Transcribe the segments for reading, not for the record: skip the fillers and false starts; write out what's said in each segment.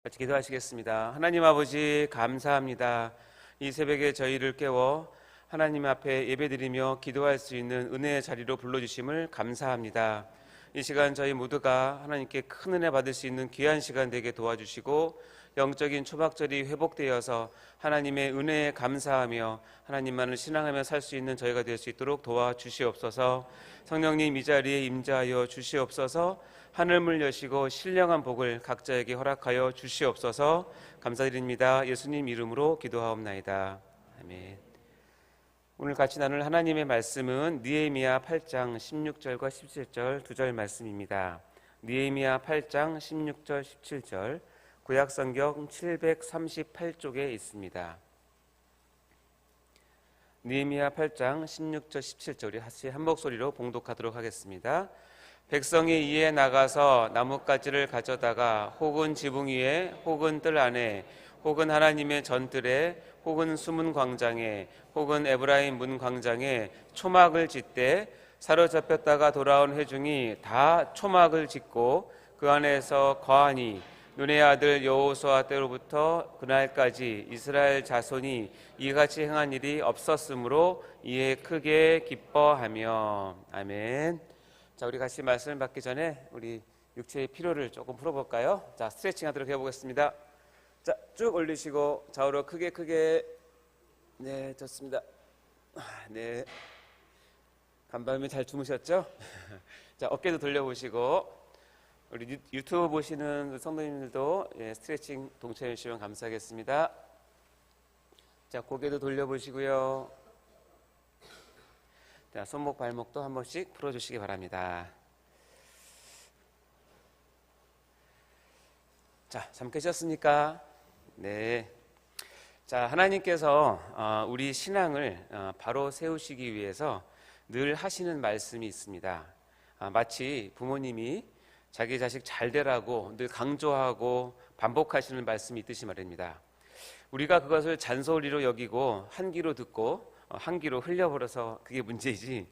같이 기도하시겠습니다. 하나님 아버지 감사합니다. 이 새벽에 저희를 깨워 하나님 앞에 예배드리며 기도할 수 있는 은혜의 자리로 불러주심을 감사합니다. 이 시간 저희 모두가 하나님께 큰 은혜 받을 수 있는 귀한 시간 되게 도와주시고 영적인 초막절이 회복되어서 하나님의 은혜에 감사하며 하나님만을 신앙하며 살 수 있는 저희가 될 수 있도록 도와주시옵소서. 성령님 이 자리에 임재하여 주시옵소서. 하늘문 여시고 신령한 복을 각자에게 허락하여 주시옵소서. 감사드립니다. 예수님 이름으로 기도하옵나이다. 아멘. 오늘 같이 나눌 하나님의 말씀은 느헤미야 8장 16절과 17절 두 절 말씀입니다. 느헤미야 8장 16절 17절 구약성경 738쪽에 있습니다. 느헤미야 8장 16절 17절 우리 같이 한 목소리로 봉독하도록 하겠습니다. 백성이 이에 나가서 나뭇가지를 가져다가 혹은 지붕 위에 혹은 뜰 안에 혹은 하나님의 전뜰에 혹은 수문 광장에 혹은 에브라임 문 광장에 초막을 짓되 사로잡혔다가 돌아온 회중이 다 초막을 짓고 그 안에서 거하니 눈의 아들 여호수아 때로부터 그날까지 이스라엘 자손이 이같이 행한 일이 없었으므로 이에 크게 기뻐하며. 아멘. 자, 우리 같이 말씀을 받기 전에 우리 육체의 피로를 조금 풀어볼까요? 자, 스트레칭 하도록 해보겠습니다. 자, 쭉 올리시고 좌우로 크게. 네, 좋습니다. 네, 간밤에 잘 주무셨죠? 자, 어깨도 돌려보시고 우리 유튜브 보시는 성도님들도 스트레칭 동참해 주시면 감사하겠습니다. 자, 고개도 돌려보시고요. 자, 손목 발목도 한 번씩 풀어주시기 바랍니다. 자, 잠 깨셨습니까? 네. 자, 하나님께서 우리 신앙을 바로 세우시기 위해서 늘 하시는 말씀이 있습니다. 마치 부모님이 자기 자식 잘 되라고 늘 강조하고 반복하시는 말씀이 있듯이 말입니다. 우리가 그것을 잔소리로 여기고 한 귀로 듣고 한 귀로 흘려버려서 그게 문제이지,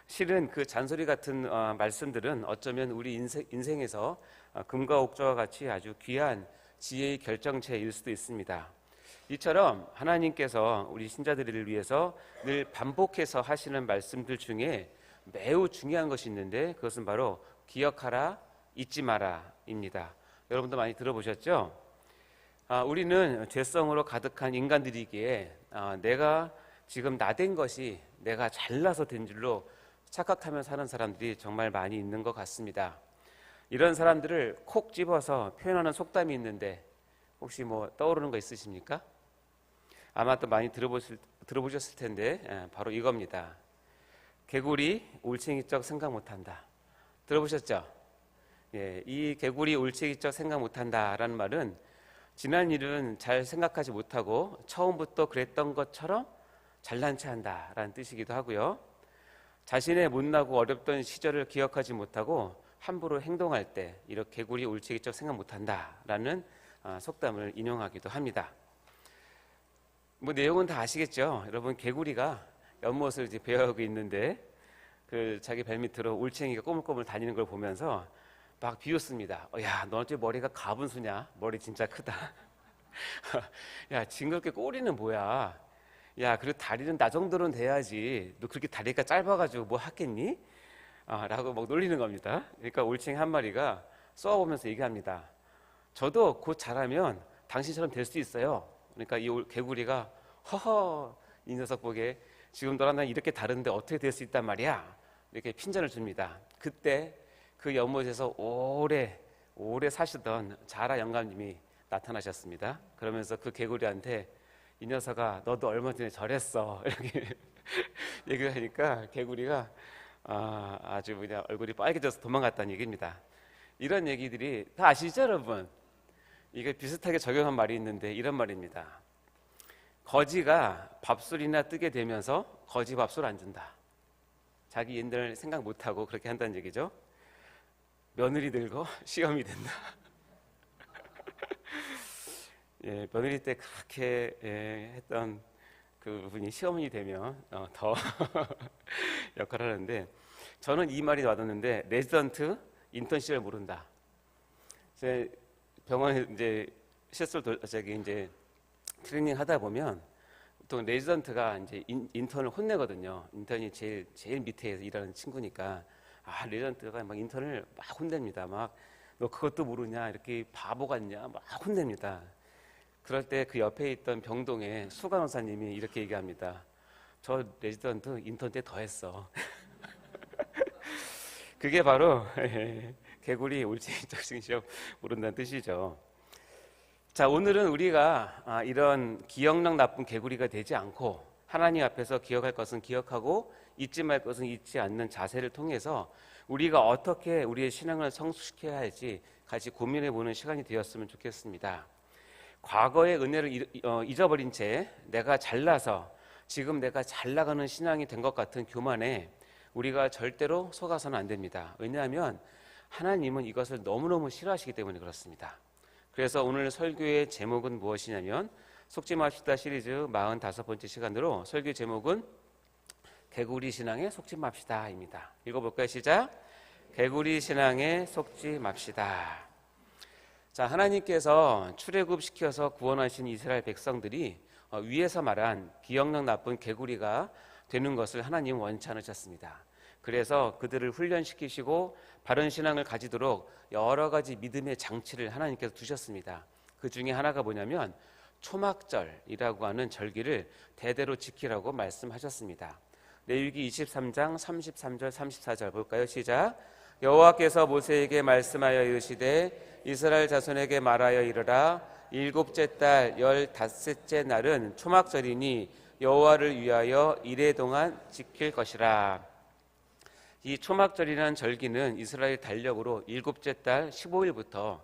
실은 그 잔소리 같은 말씀들은 어쩌면 우리 인생에서 금과 옥조와 같이 아주 귀한 지혜의 결정체일 수도 있습니다. 이처럼 하나님께서 우리 신자들을 위해서 늘 반복해서 하시는 말씀들 중에 매우 중요한 것이 있는데 그것은 바로 기억하라, 잊지 마라 입니다. 여러분도 많이 들어보셨죠? 우리는 죄성으로 가득한 인간들이기에 내가 지금 나된 것이 내가 잘나서 된 줄로 착각하며 사는 사람들이 정말 많이 있는 것 같습니다. 이런 사람들을 콕 집어서 표현하는 속담이 있는데 혹시 뭐 떠오르는 거 있으십니까? 아마 또 많이 들어보셨을 텐데 바로 이겁니다. 개구리 올챙이적 생각 못한다. 들어보셨죠? 예, 이 개구리 올챙이적 생각 못한다라는 말은 지난 일은 잘 생각하지 못하고 처음부터 그랬던 것처럼 잘난 체 한다라는 뜻이기도 하고요. 자신의 못나고 어렵던 시절을 기억하지 못하고 함부로 행동할 때 이렇게 개구리 올챙이적 생각 못한다라는 속담을 인용하기도 합니다. 뭐 내용은 다 아시겠죠? 여러분, 개구리가 연못을 이제 배회하고 있는데 그 자기 발밑으로 올챙이가 꼬물꼬물 다니는 걸 보면서 막 비웃습니다. 야, 너 어째 머리가 가분수냐? 머리 진짜 크다. 야, 징그럽게 꼬리는 뭐야? 야, 그래도 다리는 나 정도는 돼야지. 너 그렇게 다리가 짧아가지고 뭐 하겠니? 라고 막 놀리는 겁니다. 그러니까 올챙이 한 마리가 쏘아보면서 얘기합니다. 저도 곧 자라면 당신처럼 될 수 있어요. 그러니까 이 개구리가 허허, 이 녀석 보게 지금 너랑 난 이렇게 다른데 어떻게 될 수 있단 말이야. 이렇게 핀잔을 줍니다. 그때 그 연못에서 오래 사시던 자라 영감님이 나타나셨습니다. 그러면서 그 개구리한테 이 녀석아, 너도 얼마 전에 저랬어. 이렇게 얘기를 하니까 개구리가 아주 그냥 얼굴이 빨개져서 도망갔다는 얘기입니다. 이런 얘기들이 다 아시죠, 여러분? 이게 비슷하게 적용한 말이 있는데 이런 말입니다. 거지가 밥술이나 뜨게 되면서 거지 밥술 안 준다. 자기 옛날 생각 못하고 그렇게 한다는 얘기죠. 며느리 늙어 시험이 된다. 예, 며느리 때 그렇게 했던 그 분이 시어머니 되면 더 역할을 하는데, 저는 이 말이 와닿는데 레지던트 인턴 시절 모른다. 제 병원에 이제 저기 이제 트레이닝 하다 보면 또 레지던트가 이제 인턴을 혼내거든요. 인턴이 제일 밑에 일하는 친구니까 레지던트가 막 인턴을 막 혼냅니다. 막 너 그것도 모르냐 이렇게 바보 같냐 막 혼냅니다. 그럴 때 그 옆에 있던 병동의 수 간호사님이 이렇게 얘기합니다. 저 레지던트 인턴 때 더 했어. 그게 바로 개구리 올챙이 적신 시험 모른다는 뜻이죠. 자, 오늘은 우리가 이런 기억력 나쁜 개구리가 되지 않고 하나님 앞에서 기억할 것은 기억하고 잊지 말 것은 잊지 않는 자세를 통해서 우리가 어떻게 우리의 신앙을 성숙시켜야 할지 같이 고민해 보는 시간이 되었으면 좋겠습니다. 과거의 은혜를 잊어버린 채 내가 잘나서 지금 내가 잘 나가는 신앙이 된 것 같은 교만에 우리가 절대로 속아서는 안 됩니다. 왜냐하면 하나님은 이것을 너무너무 싫어하시기 때문에 그렇습니다. 그래서 오늘 설교의 제목은 무엇이냐면 속지 맙시다 시리즈 45번째 시간으로 설교 제목은 개구리 신앙에 속지 맙시다입니다. 읽어볼까요? 시작. 개구리 신앙에 속지 맙시다. 자, 하나님께서 출애굽시켜서 구원하신 이스라엘 백성들이 위에서 말한 기억력 나쁜 개구리가 되는 것을 하나님은 원치 않으셨습니다. 그래서 그들을 훈련시키시고 바른 신앙을 가지도록 여러 가지 믿음의 장치를 하나님께서 두셨습니다. 그 중에 하나가 뭐냐면 초막절이라고 하는 절기를 대대로 지키라고 말씀하셨습니다. 레위기 23장 33절 34절 볼까요? 시작. 여호와께서 모세에게 말씀하여 이르시되 이스라엘 자손에게 말하여 이르라 일곱째 달 15째 날은 초막절이니 여호와를 위하여 이레 동안 지킬 것이라. 이 초막절이라는 절기는 이스라엘 달력으로 일곱째 달 15일부터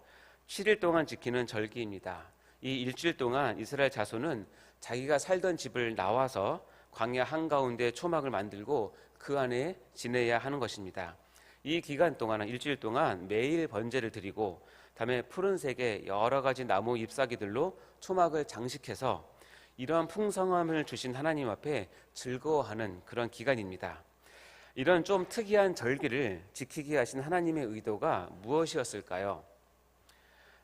7일 동안 지키는 절기입니다. 이 일주일 동안 이스라엘 자손은 자기가 살던 집을 나와서 광야 한가운데 초막을 만들고 그 안에 지내야 하는 것입니다. 이 기간 동안은 일주일 동안 매일 번제를 드리고 다음에 푸른색의 여러 가지 나무 잎사귀들로 초막을 장식해서 이러한 풍성함을 주신 하나님 앞에 즐거워하는 그런 기간입니다. 이런 좀 특이한 절기를 지키게 하신 하나님의 의도가 무엇이었을까요?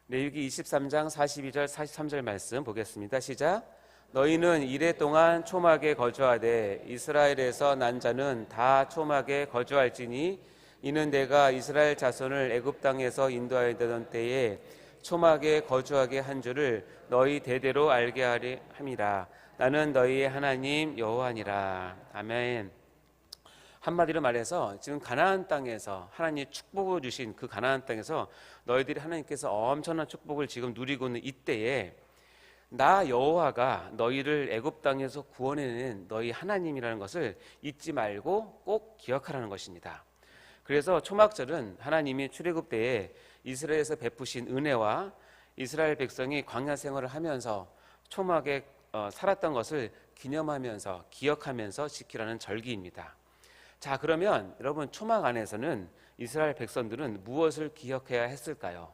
레위기 23장 42절 43절 말씀 보겠습니다. 시작. 너희는 이레 동안 초막에 거주하되 이스라엘에서 난 자는 다 초막에 거주할지니 이는 내가 이스라엘 자손을 애굽 땅에서 인도하였던 때에 초막에 거주하게 한 줄을 너희 대대로 알게 하리 함이라. 나는 너희의 하나님 여호와니라. 아멘. 한마디로 말해서 지금 가나안 땅에서 하나님이 축복을 주신 그 가나안 땅에서 너희들이 하나님께서 엄청난 축복을 지금 누리고 있는 이때에 나 여호와가 너희를 애굽 땅에서 구원해낸 너희 하나님이라는 것을 잊지 말고 꼭 기억하라는 것입니다. 그래서 초막절은 하나님이 출애굽 때에 이스라엘에서 베푸신 은혜와 이스라엘 백성이 광야 생활을 하면서 초막에 살았던 것을 기념하면서 기억하면서 지키라는 절기입니다. 자, 그러면 여러분 초막 안에서는 이스라엘 백성들은 무엇을 기억해야 했을까요?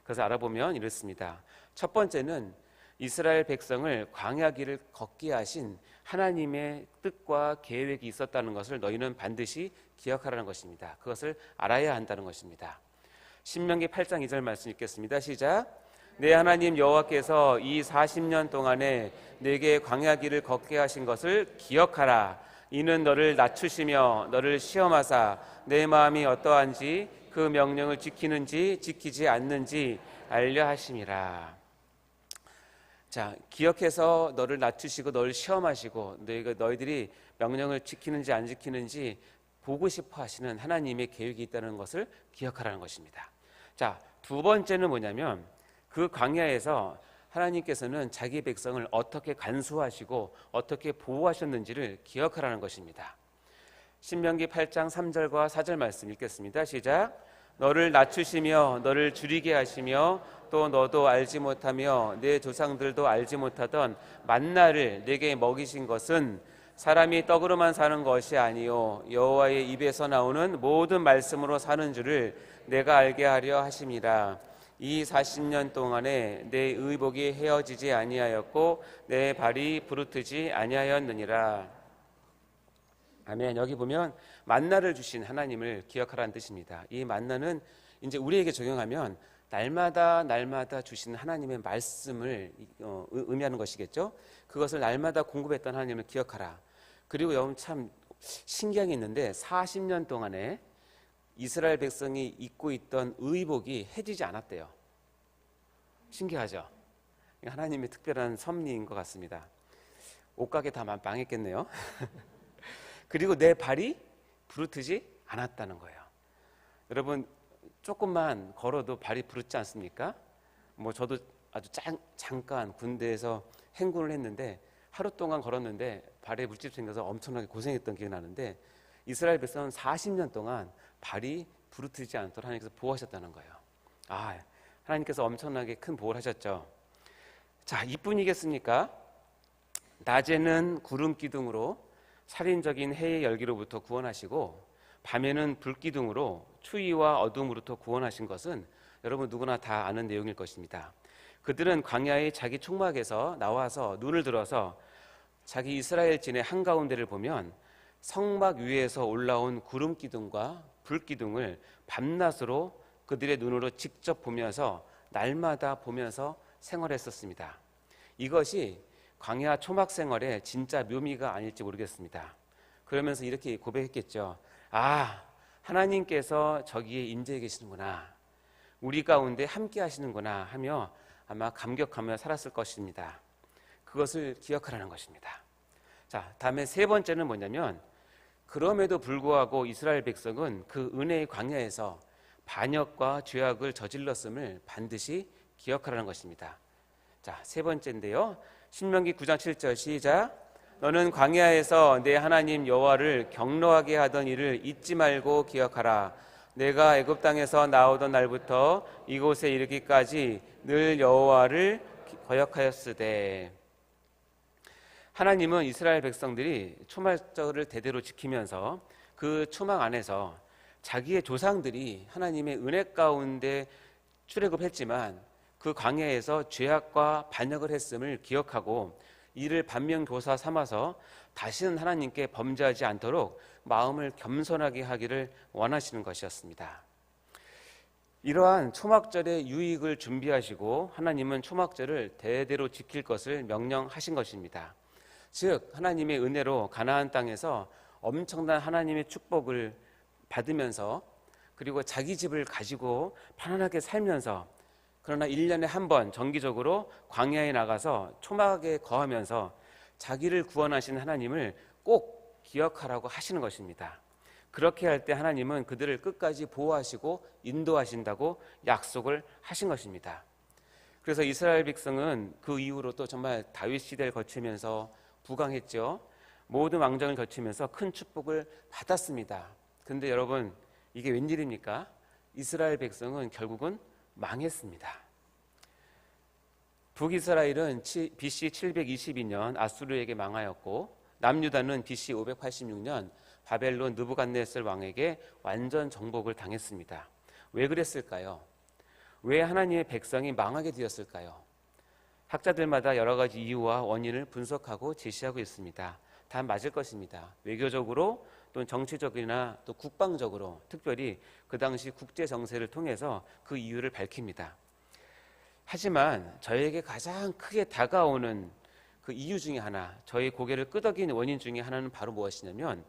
그래서 알아보면 이렇습니다. 첫 번째는 이스라엘 백성을 광야길을 걷게 하신 하나님의 뜻과 계획이 있었다는 것을 너희는 반드시 기억하라는 것입니다. 그것을 알아야 한다는 것입니다. 신명기 8장 2절 말씀 읽겠습니다. 시작. 내 하나님 여호와께서 이 40년 동안에 내게 광야길을 걷게 하신 것을 기억하라. 이는 너를 낮추시며 너를 시험하사 내 마음이 어떠한지 그 명령을 지키는지 지키지 않는지 알려 하심이라. 자, 기억해서 너를 낮추시고 너를 시험하시고 너희들이 명령을 지키는지 안 지키는지 보고 싶어 하시는 하나님의 계획이 있다는 것을 기억하라는 것입니다. 자, 두 번째는 뭐냐면 그 광야에서 하나님께서는 자기 백성을 어떻게 간수하시고 어떻게 보호하셨는지를 기억하라는 것입니다. 신명기 8장 3절과 4절 말씀 읽겠습니다. 시작. 너를 낮추시며 너를 줄이게 하시며 또 너도 알지 못하며 내 조상들도 알지 못하던 만나를 내게 먹이신 것은 사람이 떡으로만 사는 것이 아니요 여호와의 입에서 나오는 모든 말씀으로 사는 줄을 내가 알게 하려 하심이라. 이 40년 동안에 내 의복이 헤어지지 아니하였고 내 발이 부르트지 아니하였느니라. 아멘. 여기 보면 만나를 주신 하나님을 기억하라는 뜻입니다. 이 만나는 이제 우리에게 적용하면 날마다 날마다 주시는 하나님의 말씀을 의미하는 것이겠죠. 그것을 날마다 공급했던 하나님을 기억하라. 그리고 여러분 참 신기한 게 있는데 40년 동안에 이스라엘 백성이 입고 있던 의복이 해지지 않았대요. 신기하죠. 하나님의 특별한 섭리인 것 같습니다. 옷가게 다 망했겠네요. 그리고 내 발이 부르트지 않았다는 거예요. 여러분 조금만 걸어도 발이 부르지 않습니까? 뭐 저도 아주 잠깐 군대에서 행군을 했는데 하루 동안 걸었는데 발에 물집 생겨서 엄청나게 고생했던 기억이 나는데 이스라엘 백성은 40년 동안 발이 부르트지 않도록 하나님께서 보호하셨다는 거예요. 하나님께서 엄청나게 큰 보호를 하셨죠. 자, 이뿐이겠습니까? 낮에는 구름 기둥으로 살인적인 해의 열기로부터 구원하시고 밤에는 불 기둥으로 추위와 어둠으로부터 구원하신 것은 여러분 누구나 다 아는 내용일 것입니다. 그들은 광야의 자기 총막에서 나와서 눈을 들어서 자기 이스라엘 진의 한가운데를 보면 성막 위에서 올라온 구름 기둥과 불 기둥을 밤낮으로 그들의 눈으로 직접 보면서 날마다 보면서 생활했었습니다. 이것이 광야 초막 생활의 진짜 묘미가 아닐지 모르겠습니다. 그러면서 이렇게 고백했겠죠. 하나님께서 저기에 임재해 계시는구나, 우리 가운데 함께 하시는구나 하며 아마 감격하며 살았을 것입니다. 그것을 기억하라는 것입니다. 자, 다음에 세 번째는 뭐냐면 그럼에도 불구하고 이스라엘 백성은 그 은혜의 광야에서 반역과 죄악을 저질렀음을 반드시 기억하라는 것입니다. 자, 세 번째인데요. 신명기 9장 7절 시작. 너는 광야에서 내 하나님 여호와를 경노하게 하던 일을 잊지 말고 기억하라. 내가 애굽 땅에서 나오던 날부터 이곳에 이르기까지 늘 여호와를 거역하였으되. 하나님은 이스라엘 백성들이 초막절을 대대로 지키면서 그 초막 안에서 자기의 조상들이 하나님의 은혜 가운데 출애굽했지만 그 광야에서 죄악과 반역을 했음을 기억하고 이를 반면교사 삼아서 다시는 하나님께 범죄하지 않도록 마음을 겸손하게 하기를 원하시는 것이었습니다. 이러한 초막절의 유익을 준비하시고 하나님은 초막절을 대대로 지킬 것을 명령하신 것입니다. 즉 하나님의 은혜로 가나안 땅에서 엄청난 하나님의 축복을 받으면서 그리고 자기 집을 가지고 편안하게 살면서, 그러나 1년에 한 번 정기적으로 광야에 나가서 초막에 거하면서 자기를 구원하신 하나님을 꼭 기억하라고 하시는 것입니다. 그렇게 할 때 하나님은 그들을 끝까지 보호하시고 인도하신다고 약속을 하신 것입니다. 그래서 이스라엘 백성은 그 이후로 또 정말 다윗 시대를 거치면서 부강했죠. 모든 왕정을 거치면서 큰 축복을 받았습니다. 근데 여러분 이게 웬일입니까? 이스라엘 백성은 결국은 망했습니다. 북이스라엘은 BC 722년 아수르에게 망하였고 남유다는 BC 586년 바벨론 느부갓네살 왕에게 완전 정복을 당했습니다. 왜 그랬을까요? 왜 하나님의 백성이 망하게 되었을까요? 학자들마다 여러 가지 이유와 원인을 분석하고 제시하고 있습니다. 다 맞을 것입니다. 외교적으로 또는 정치적이나 또 국방적으로, 특별히 그 당시 국제 정세를 통해서 그 이유를 밝힙니다. 하지만 저에게 가장 크게 다가오는 그 이유 중에 하나, 저의 고개를 끄덕이는 원인 중에 하나는 바로 무엇이냐면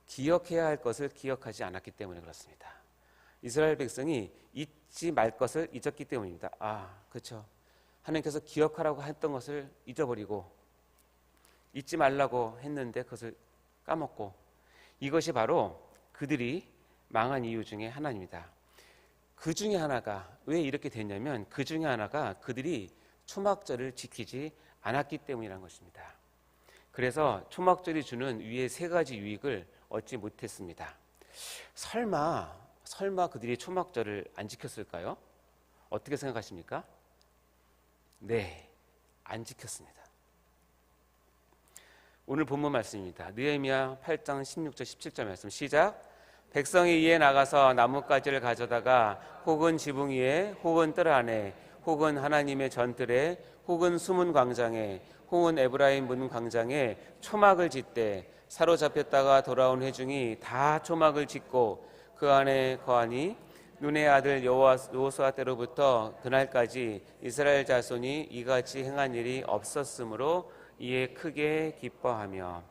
기억해야 할 것을 기억하지 않았기 때문에 그렇습니다. 이스라엘 백성이 잊지 말 것을 잊었기 때문입니다. 그렇죠. 하나님께서 기억하라고 했던 것을 잊어버리고 잊지 말라고 했는데 그것을 까먹고, 이것이 바로 그들이 망한 이유 중에 하나입니다. 그 중에 하나가 왜 이렇게 됐냐면 그 중에 하나가 그들이 초막절을 지키지 않았기 때문이라는 것입니다. 그래서 초막절이 주는 위의 세 가지 유익을 얻지 못했습니다. 설마 그들이 초막절을 안 지켰을까요? 어떻게 생각하십니까? 네, 안 지켰습니다. 오늘 본문 말씀입니다. 느헤미야 8장 16절 17절 말씀 시작. 백성이 이에 나가서 나뭇가지를 가져다가 혹은 지붕 위에 혹은 뜰 안에 혹은 하나님의 전뜰에 혹은 숨은 광장에 혹은 에브라임 문 광장에 초막을 짓되 사로잡혔다가 돌아온 회중이 다 초막을 짓고 그 안에 거하니 눈의 아들 여호수아 때로부터 그날까지 이스라엘 자손이 이같이 행한 일이 없었으므로 이에 크게 기뻐하며.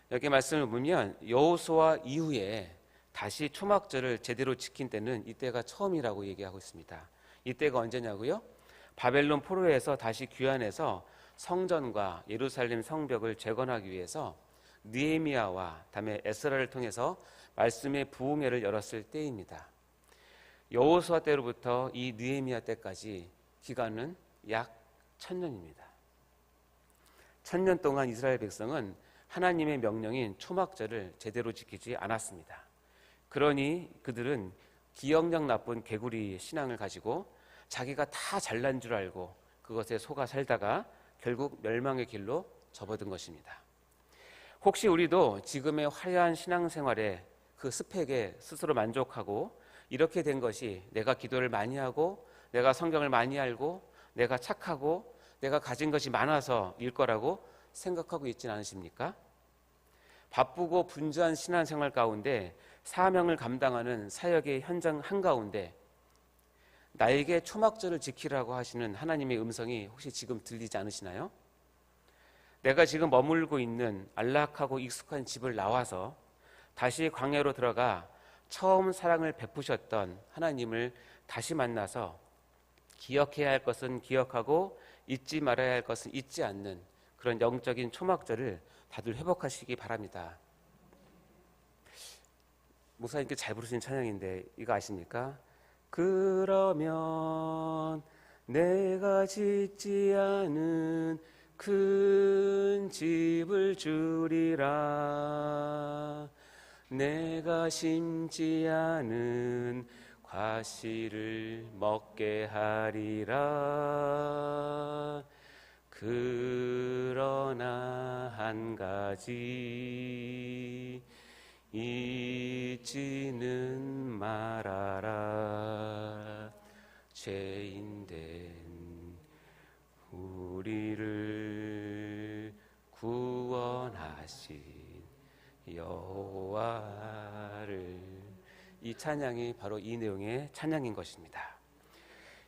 여기 말씀을 보면 여호수아 이후에 다시 초막절을 제대로 지킨 때는 이때가 처음이라고 얘기하고 있습니다. 이때가 언제냐고요? 바벨론 포로에서 다시 귀환해서 성전과 예루살렘 성벽을 재건하기 위해서 느헤미야와 다음에 에스라를 통해서 말씀의 부흥회를 열었을 때입니다. 여호수아 때로부터 이 느헤미야 때까지 기간은 약 1000년입니다. 1000년 동안 이스라엘 백성은 하나님의 명령인 초막절을 제대로 지키지 않았습니다. 그러니 그들은 기억력 나쁜 개구리 신앙을 가지고 자기가 다 잘난 줄 알고 그것에 속아 살다가 결국 멸망의 길로 접어든 것입니다. 혹시 우리도 지금의 화려한 신앙생활에 그 스펙에 스스로 만족하고 이렇게 된 것이 내가 기도를 많이 하고 내가 성경을 많이 알고 내가 착하고 내가 가진 것이 많아서일 거라고 생각하고 있지는 않으십니까? 바쁘고 분주한 신앙생활 가운데 사명을 감당하는 사역의 현장 한가운데 나에게 초막절을 지키라고 하시는 하나님의 음성이 혹시 지금 들리지 않으시나요? 내가 지금 머물고 있는 안락하고 익숙한 집을 나와서 다시 광야로 들어가 처음 사랑을 베푸셨던 하나님을 다시 만나서 기억해야 할 것은 기억하고 잊지 말아야 할 것은 잊지 않는 그런 영적인 초막절을 다들 회복하시기 바랍니다. 목사님께 잘 부르신 찬양인데 이거 아십니까? 그러면 내가 짓지 않은 큰 집을 주리라. 내가 심지 않은 과실을 먹게 하리라. 그러나 한 가지 잊지는 말아라. 죄인된 우리를 구원하신 여호와를. 이 찬양이 바로 이 내용의 찬양인 것입니다.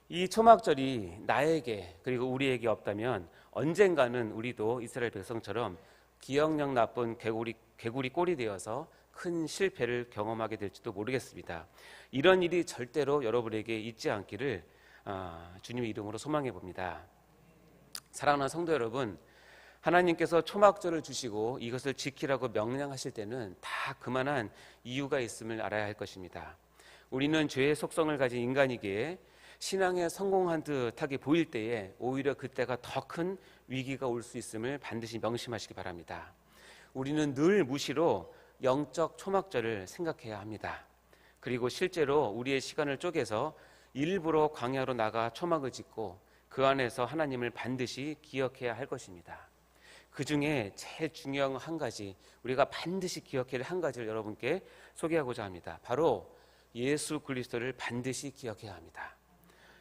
이 초막절이 나에게 그리고 우리에게 없다면 언젠가는 우리도 이스라엘 백성처럼 기억력 나쁜 개구리 꼴이 되어서 큰 실패를 경험하게 될지도 모르겠습니다. 이런 일이 절대로 여러분에게 있지 않기를 주님의 이름으로 소망해 봅니다. 사랑하는 성도 여러분, 하나님께서 초막절을 주시고 이것을 지키라고 명령하실 때는 다 그만한 이유가 있음을 알아야 할 것입니다. 우리는 죄의 속성을 가진 인간이기에 신앙에 성공한 듯하게 보일 때에 오히려 그때가 더 큰 위기가 올 수 있음을 반드시 명심하시기 바랍니다. 우리는 늘 무시로 영적 초막절을 생각해야 합니다. 그리고 실제로 우리의 시간을 쪼개서 일부러 광야로 나가 초막을 짓고 그 안에서 하나님을 반드시 기억해야 할 것입니다. 그 중에 제일 중요한 한 가지, 우리가 반드시 기억해야 할 한 가지를 여러분께 소개하고자 합니다. 바로 예수 그리스도를 반드시 기억해야 합니다.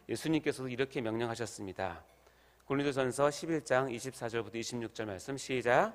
예수님께서도 이렇게 명령하셨습니다. 고린도전서 11장 24절부터 26절 말씀 시작.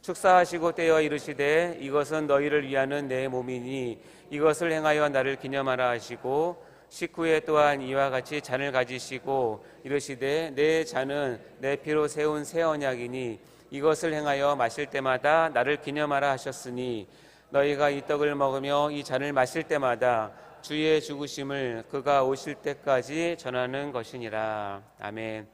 축사하시고 떼어 이르시되 이것은 너희를 위하는 내 몸이니 이것을 행하여 나를 기념하라 하시고 식후에 또한 이와 같이 잔을 가지시고 이르시되 내 잔은 내 피로 세운 새 언약이니 이것을 행하여 마실 때마다 나를 기념하라 하셨으니 너희가 이 떡을 먹으며 이 잔을 마실 때마다 주의 죽으심을 그가 오실 때까지 전하는 것이니라. 아멘.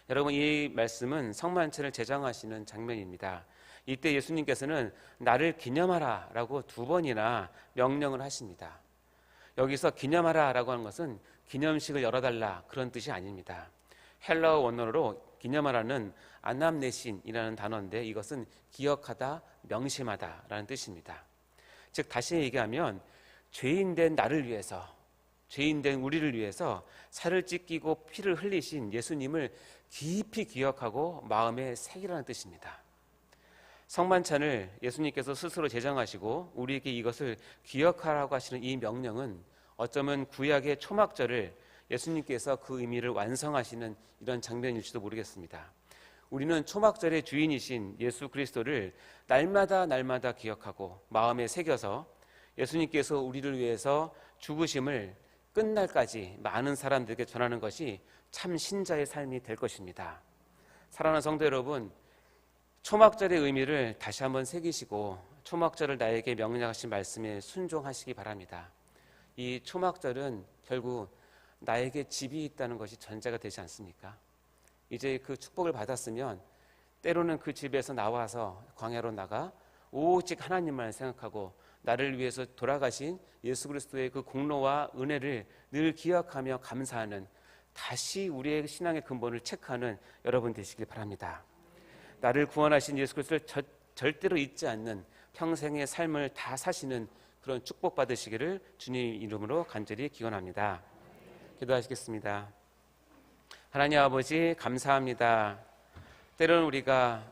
여러분, 이 말씀은 성만찬을 제정하시는 장면입니다. 이때 예수님께서는 나를 기념하라 라고 2번이나 명령을 하십니다. 여기서 기념하라 라고 하는 것은 기념식을 열어달라 그런 뜻이 아닙니다. 헬라어 원어로 기념하라는 아남네신이라는 단어인데 이것은 기억하다, 명심하다 라는 뜻입니다. 즉 다시 얘기하면 죄인된 나를 위해서, 죄인된 우리를 위해서 살을 찢기고 피를 흘리신 예수님을 깊이 기억하고 마음에 새기라는 뜻입니다. 성만찬을 예수님께서 스스로 제정하시고 우리에게 이것을 기억하라고 하시는 이 명령은 어쩌면 구약의 초막절을 예수님께서 그 의미를 완성하시는 이런 장면일지도 모르겠습니다. 우리는 초막절의 주인이신 예수 그리스도를 날마다 기억하고 마음에 새겨서 예수님께서 우리를 위해서 죽으심을 끝날까지 많은 사람들에게 전하는 것이 참 신자의 삶이 될 것입니다. 사랑하는 성도 여러분, 초막절의 의미를 다시 한번 새기시고 초막절을 나에게 명령하신 말씀에 순종하시기 바랍니다. 이 초막절은 결국 나에게 집이 있다는 것이 전제가 되지 않습니까? 이제 그 축복을 받았으면 때로는 그 집에서 나와서 광야로 나가 오직 하나님만 생각하고 나를 위해서 돌아가신 예수 그리스도의 그 공로와 은혜를 늘 기억하며 감사하는, 다시 우리의 신앙의 근본을 체크하는 여러분 되시길 바랍니다. 나를 구원하신 예수 그리스도를 절대로 잊지 않는 평생의 삶을 다 사시는 그런 축복 받으시기를 주님 이름으로 간절히 기원합니다. 기도하시겠습니다. 하나님 아버지, 감사합니다. 때로는 우리가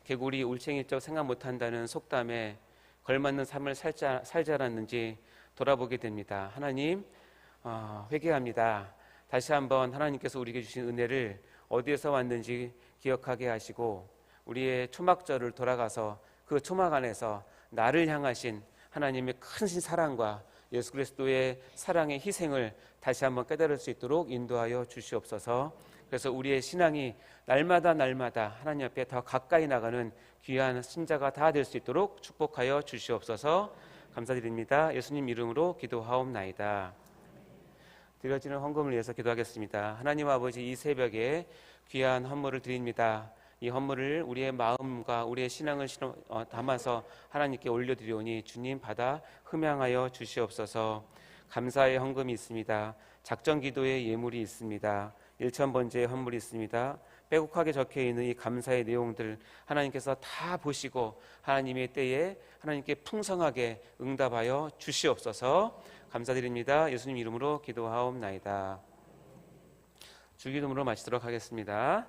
개구리 울챙이적 생각 못한다는 속담에 걸맞는 삶을 살지 않았는지 돌아보게 됩니다. 하나님, 회개합니다. 다시 한번 하나님께서 우리에게 주신 은혜를 어디에서 왔는지 기억하게 하시고 우리의 초막절을 돌아가서 그 초막 안에서 나를 향하신 하나님의 크신 사랑과 예수 그리스도의 사랑의 희생을 다시 한번 깨달을 수 있도록 인도하여 주시옵소서. 그래서 우리의 신앙이 날마다 하나님 앞에 더 가까이 나가는 귀한 신자가 다 될 수 있도록 축복하여 주시옵소서. 감사드립니다. 예수님 이름으로 기도하옵나이다. 드려지는 헌금을 위해서 기도하겠습니다. 하나님 아버지, 이 새벽에 귀한 헌물을 드립니다. 이 헌물을 우리의 마음과 우리의 신앙을 담아서 하나님께 올려드리오니 주님 받아 흠양하여 주시옵소서. 감사의 헌금이 있습니다. 작정기도의 예물이 있습니다. 1,000번제의 헌물이 있습니다. 빼곡하게 적혀있는 이 감사의 내용들 하나님께서 다 보시고 하나님의 때에 하나님께 풍성하게 응답하여 주시옵소서. 감사드립니다. 예수님 이름으로 기도하옵나이다. 주기도문으로 마치도록 하겠습니다.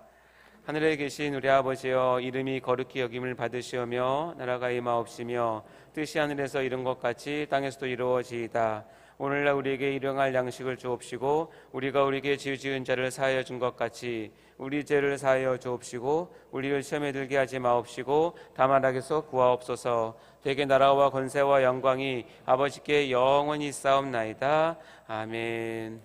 하늘에 계신 우리 아버지여, 이름이 거룩히 여김을 받으시오며 나라가 임하옵시며 뜻이 하늘에서 이룬 것 같이 땅에서도 이루어지이다. 오늘날 우리에게 일용할 양식을 주옵시고 우리가 우리에게 지은 자를 사하여 준 것 같이 우리 죄를 사하여 주옵시고 우리를 시험에 들게 하지 마옵시고 다만 악에서 구하옵소서. 대개 나라와 권세와 영광이 아버지께 영원히 싸움나이다. 아멘.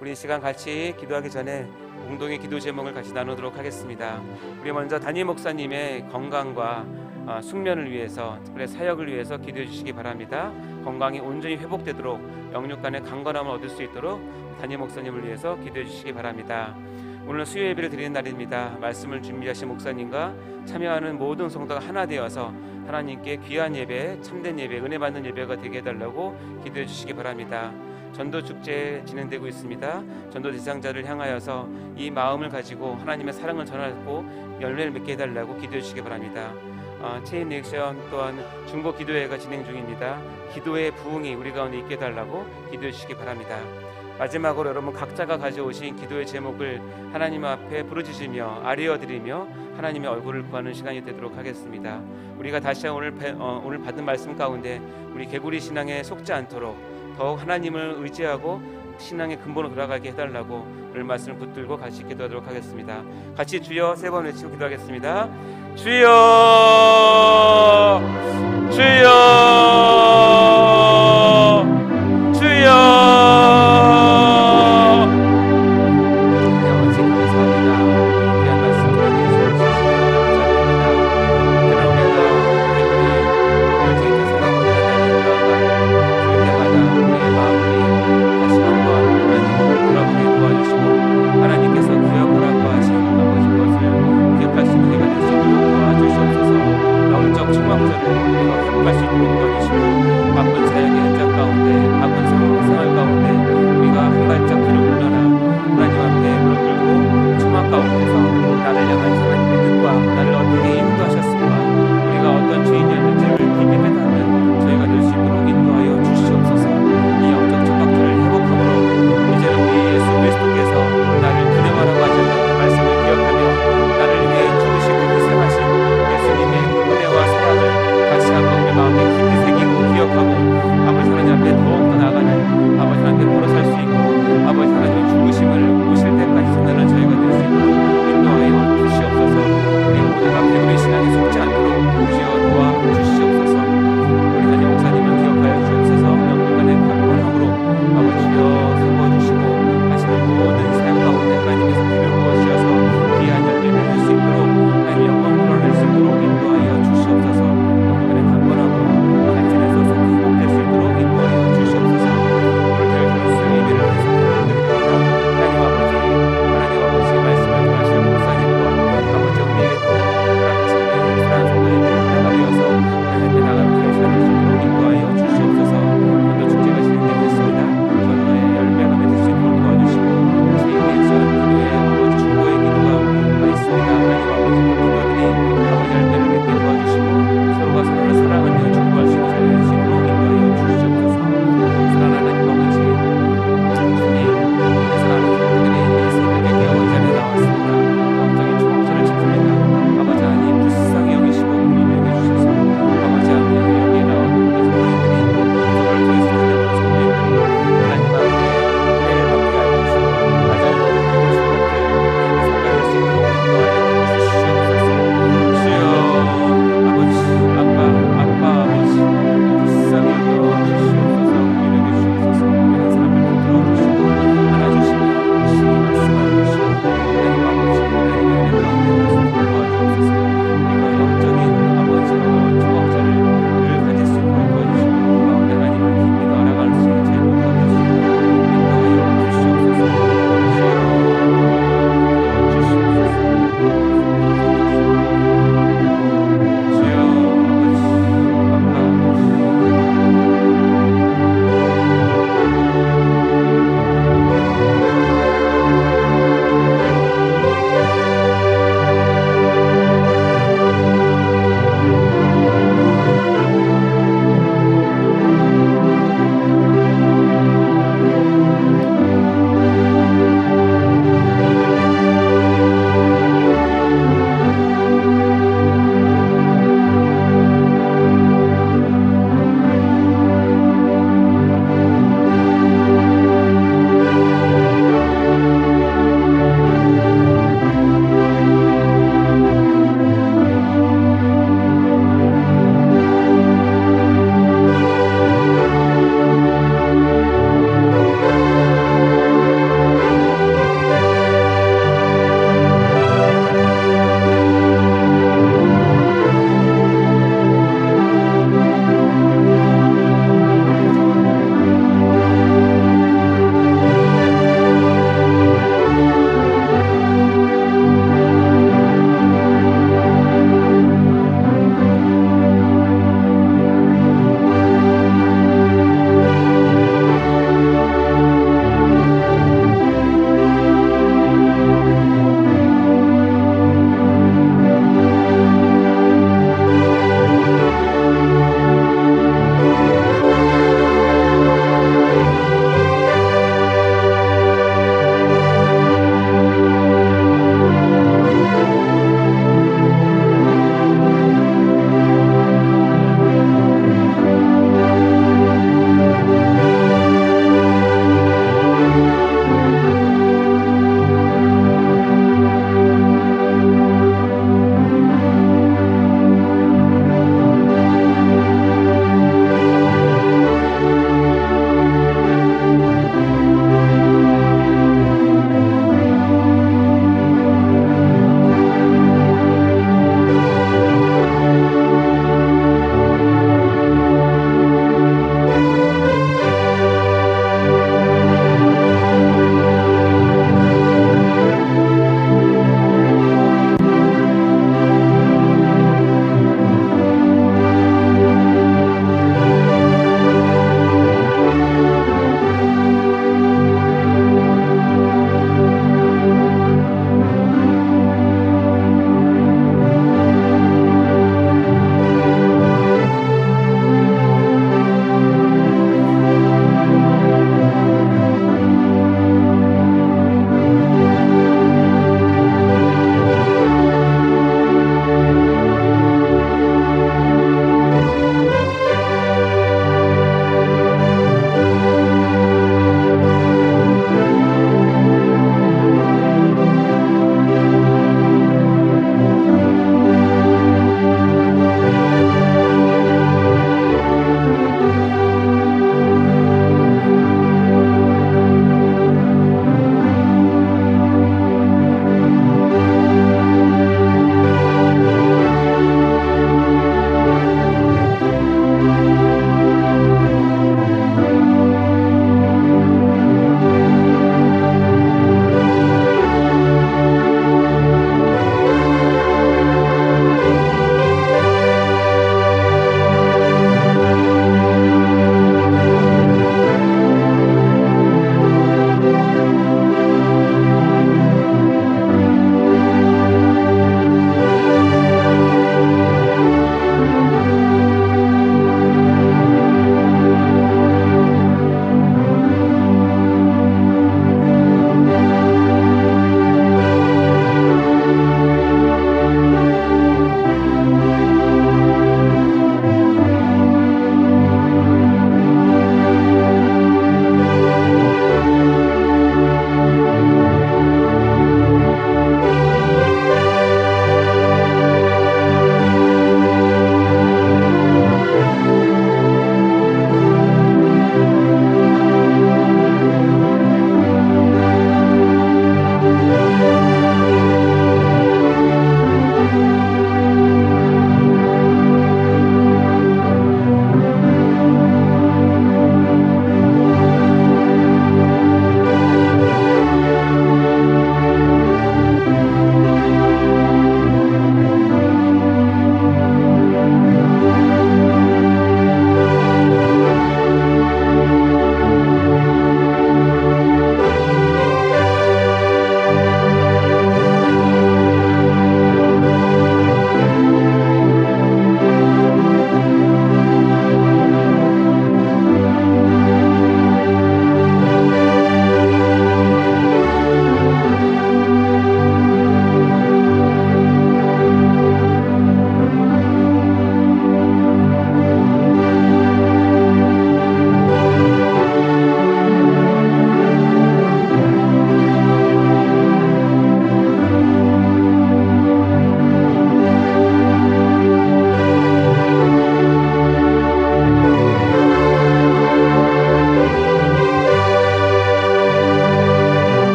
우리 이 시간 같이 기도하기 전에 공동의 기도 제목을 같이 나누도록 하겠습니다. 우리 먼저 담임 목사님의 건강과 숙면을 위해서, 특별히 사역을 위해서 기도해 주시기 바랍니다. 건강이 온전히 회복되도록, 영육 간의 강건함을 얻을 수 있도록 담임 목사님을 위해서 기도해 주시기 바랍니다. 오늘 수요 예배를 드리는 날입니다. 말씀을 준비하신 목사님과 참여하는 모든 성도가 하나 되어서 하나님께 귀한 예배, 참된 예배, 은혜 받는 예배가 되게 해달라고 기도해 주시기 바랍니다. 전도 축제 진행되고 있습니다. 전도 대상자를 향하여서 이 마음을 가지고 하나님의 사랑을 전하고 열매를 맺게 해달라고 기도해 주시기 바랍니다. 체인 리액션 또한 중보 기도회가 진행 중입니다. 기도의 부흥이 우리 가운데 있게 해달라고 기도해 주시기 바랍니다. 마지막으로 여러분 각자가 가져오신 기도의 제목을 하나님 앞에 부르짖으며 아뢰어드리며 하나님의 얼굴을 구하는 시간이 되도록 하겠습니다. 우리가 다시 오늘 받은 말씀 가운데 우리 개구리 신앙에 속지 않도록 더욱 하나님을 의지하고 신앙의 근본으로 돌아가게 해달라고 오늘 말씀을 붙들고 같이 기도하도록 하겠습니다. 같이 주여 3번 외치고 기도하겠습니다. 주여, 주여.